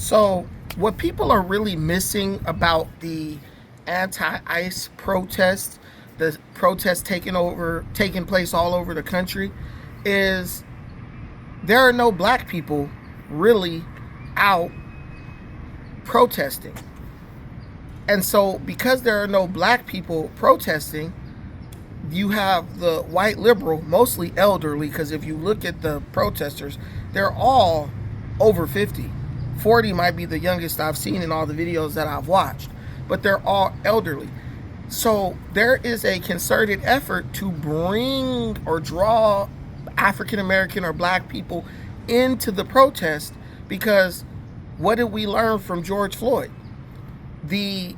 So, what people are really missing about the anti-ICE protests, the protests taking place all over the country, is there are no black people really out protesting. And so, because there are no black people protesting, you have the white liberal, mostly elderly, because if you look at the protesters, they're all over 50. 40 might be the youngest I've seen in all the videos that I've watched, but they're all elderly. So there is a concerted effort to bring or draw African American or black people into the protest because what did we learn from George Floyd? The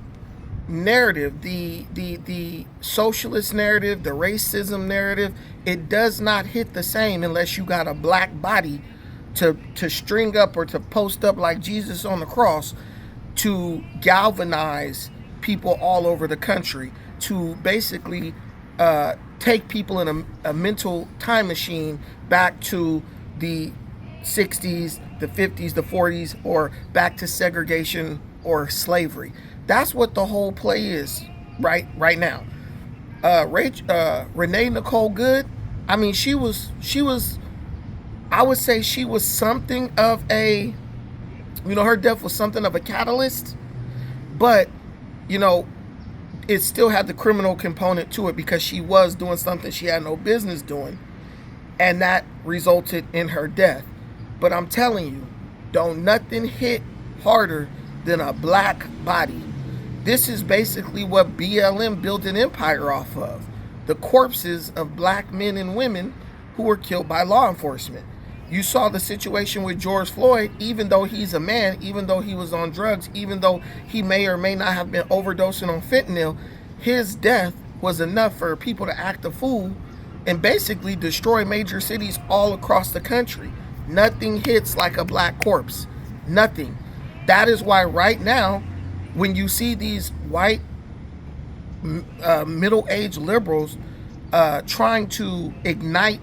narrative, the socialist narrative, the racism narrative, it does not hit the same unless you got a black body to string up or to post up like Jesus on the cross to galvanize people all over the country, to basically take people in a mental time machine back to the 60s, the 50s, the 40s, or back to segregation or slavery. That's what the whole play is right now. Renee Nicole Good, I mean, she was I would say she was something of a, her death was something of a catalyst, but, it still had the criminal component to it because she was doing something she had no business doing, and that resulted in her death. But I'm telling you, don't nothing hit harder than a black body. This is basically what BLM built an empire off of. The corpses of black men and women who were killed by law enforcement. You saw the situation with George Floyd, even though he's a man, even though he was on drugs, even though he may or may not have been overdosing on fentanyl, his death was enough for people to act a fool and basically destroy major cities all across the country. Nothing hits like a black corpse. Nothing. That is why right now, when you see these white middle-aged liberals trying to ignite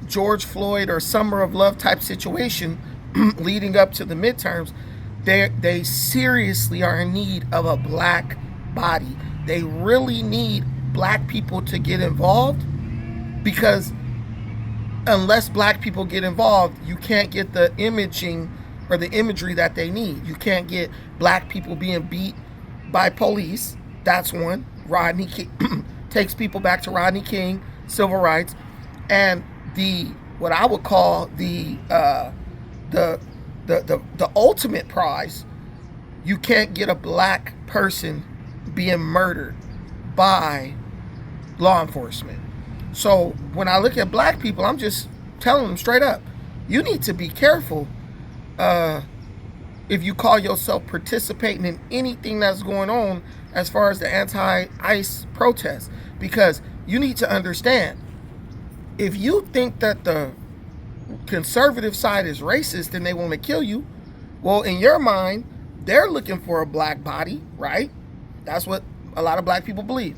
George Floyd or Summer of Love type situation leading up to the midterms, they seriously are in need of a black body. They really need black people to get involved, because unless black people get involved, you can't get the imaging or the imagery that they need. You can't get black people being beat by police. That's one. Rodney King takes people back to Rodney King, civil rights, and the what I would call the ultimate prize. You can't get a black person being murdered by law enforcement. So when I look at black people, I'm just telling them straight up, you need to be careful if you call yourself participating in anything that's going on as far as the anti-ICE protests, because you need to understand, if you think that the conservative side is racist and they want to kill you, well, in your mind, they're looking for a black body, right? That's what a lot of black people believe.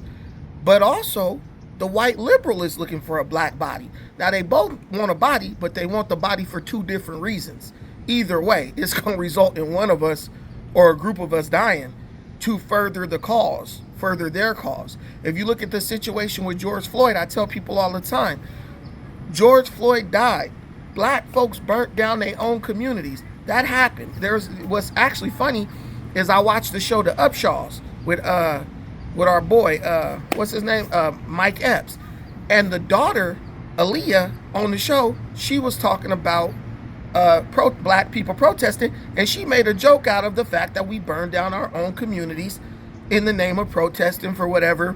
But also, the white liberal is looking for a black body. Now, they both want a body, but they want the body for two different reasons. Either way, it's going to result in one of us or a group of us dying to further the cause, further their cause. If you look at the situation with George Floyd, I tell people all the time, George Floyd died. Black folks burnt down their own communities. That happened. What's actually funny is I watched the show The Upshaws with our boy, what's his name? Mike Epps. And the daughter, Aaliyah, on the show, she was talking about black people protesting, and she made a joke out of the fact that we burned down our own communities in the name of protesting for whatever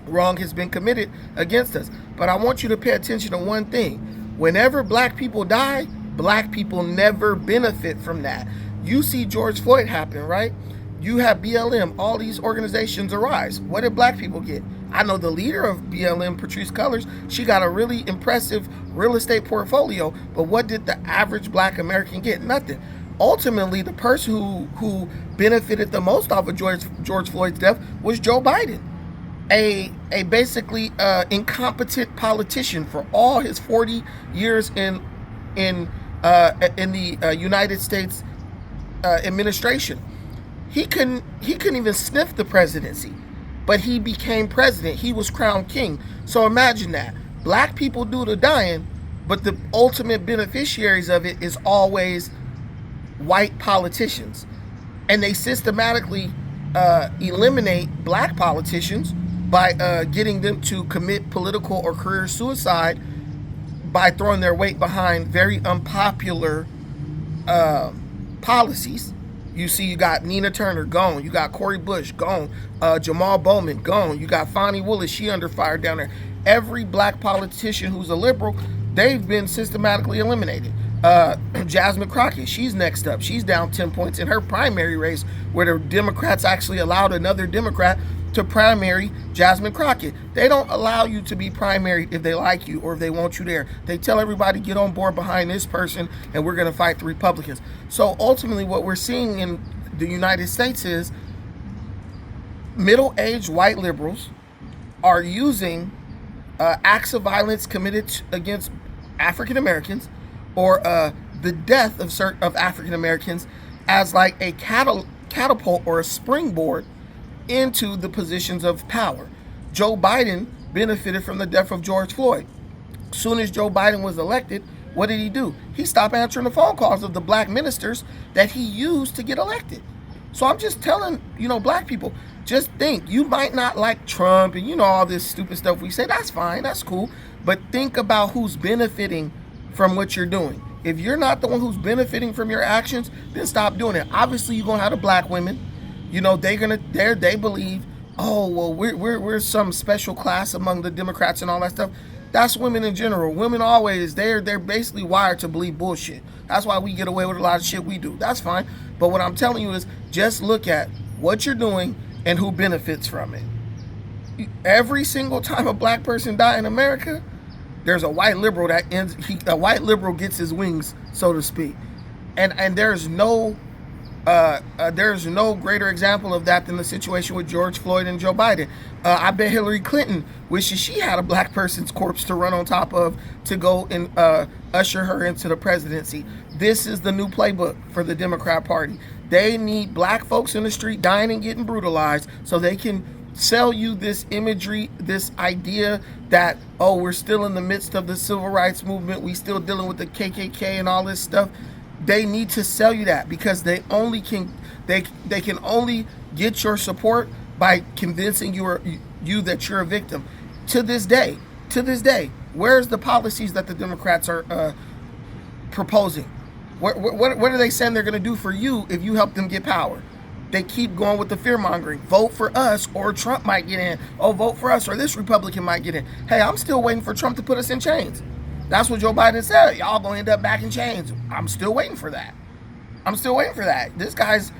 wrong has been committed against us. But I want you to pay attention to one thing. Whenever black people die, black people never benefit from that. You see George Floyd happen, right? You have BLM, all these organizations arise. What did black people get? I know the leader of BLM, Patrice Cullors, she got a really impressive real estate portfolio, but what did the average black American get? Nothing. Ultimately, the person who benefited the most off of George Floyd's death was Joe Biden, a basically incompetent politician for all his 40 years in in the United States administration. He couldn't even sniff the presidency, but he became president. He was crowned king. So imagine that. Black people do the dying, but the ultimate beneficiaries of it is always white politicians. And they systematically eliminate black politicians by getting them to commit political or career suicide by throwing their weight behind very unpopular policies. You see, you got Nina Turner gone. You got Cori Bush gone. Jamal Bowman gone. You got Fonnie Willis. She under fire down there. Every black politician who's a liberal, they've been systematically eliminated. Jasmine Crockett, she's next up. She's down 10 points in her primary race, where the Democrats actually allowed another Democrat to primary Jasmine Crockett. They don't allow you to be primary if they like you or if they want you there. They tell everybody, get on board behind this person and we're going to fight the Republicans. So ultimately what we're seeing in the United States is middle-aged white liberals are using acts of violence committed against African Americans or the death of African Americans as like a catapult or a springboard into the positions of power. Joe Biden benefited from the death of George Floyd. As soon as Joe Biden was elected, what did he do? He stopped answering the phone calls of the black ministers that he used to get elected. So I'm just telling, black people, just think, you might not like Trump and all this stupid stuff we say. That's fine, that's cool. But think about who's benefiting from what you're doing. If you're not the one who's benefiting from your actions, then stop doing it. Obviously, you're gonna have the black women. They believe, oh well, we're some special class among the Democrats and all that stuff. That's women in general. Women always, they're basically wired to believe bullshit. That's why we get away with a lot of shit we do. That's fine. But what I'm telling you is just look at what you're doing and who benefits from it. Every single time a black person dies in America, there's a white liberal a white liberal gets his wings, so to speak. And there's no greater example of that than the situation with George Floyd and Joe Biden. I bet Hillary Clinton wishes she had a black person's corpse to run on top of to go and usher her into the presidency. This is the new playbook for the Democrat Party. They need black folks in the street dying and getting brutalized so they can sell you this imagery, this idea that, oh, we're still in the midst of the civil rights movement, we still dealing with the KKK and all this stuff. They need to sell you that because they can only get your support by convincing you that you're a victim. To this day, where's the policies that the Democrats are proposing? What are they saying they're going to do for you if you help them get power? They keep going with the fear mongering. Vote for us or Trump might get in. Oh, vote for us or this Republican might get in. Hey, I'm still waiting for Trump to put us in chains. That's what Joe Biden said. Y'all gonna end up back in chains. I'm still waiting for that. This guy's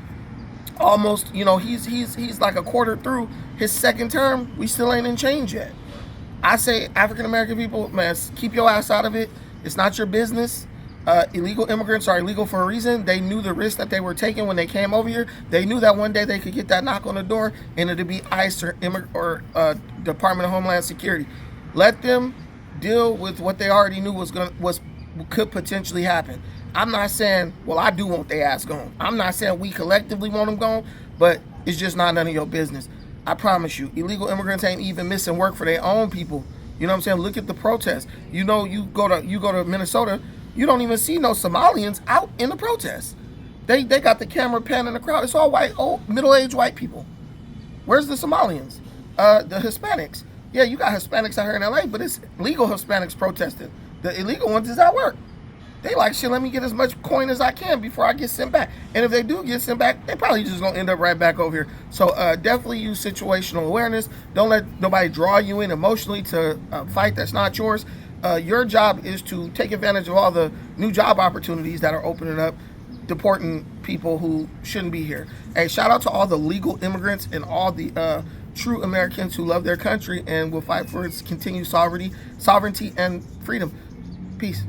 almost, he's like a quarter through his second term. We still ain't in chains yet. I say African American people, man, keep your ass out of it. It's not your business. Illegal immigrants are illegal for a reason. They knew the risk that they were taking when they came over here. They knew that one day they could get that knock on the door and it'd be ICE or Department of Homeland Security. Let them deal with what they already knew could potentially happen. I'm not saying, well, I do want their ass gone. I'm not saying we collectively want them gone, but it's just not none of your business. I promise you, illegal immigrants ain't even missing work for their own people. You know what I'm saying? Look at the protests. You go to Minnesota, you don't even see no Somalians out in the protests. They got the camera panning the crowd. It's all white, old, middle-aged white people. Where's the Somalians? The Hispanics. Yeah, you got Hispanics out here in LA, but it's legal Hispanics protesting. The illegal ones is at work. They like, shit, let me get as much coin as I can before I get sent back. And if they do get sent back, they probably just gonna end up right back over here. So definitely use situational awareness. Don't let nobody draw you in emotionally to a fight that's not yours. Your job is to take advantage of all the new job opportunities that are opening up, deporting people who shouldn't be here. Hey, shout out to all the legal immigrants and all the true Americans who love their country and will fight for its continued sovereignty and freedom. Peace.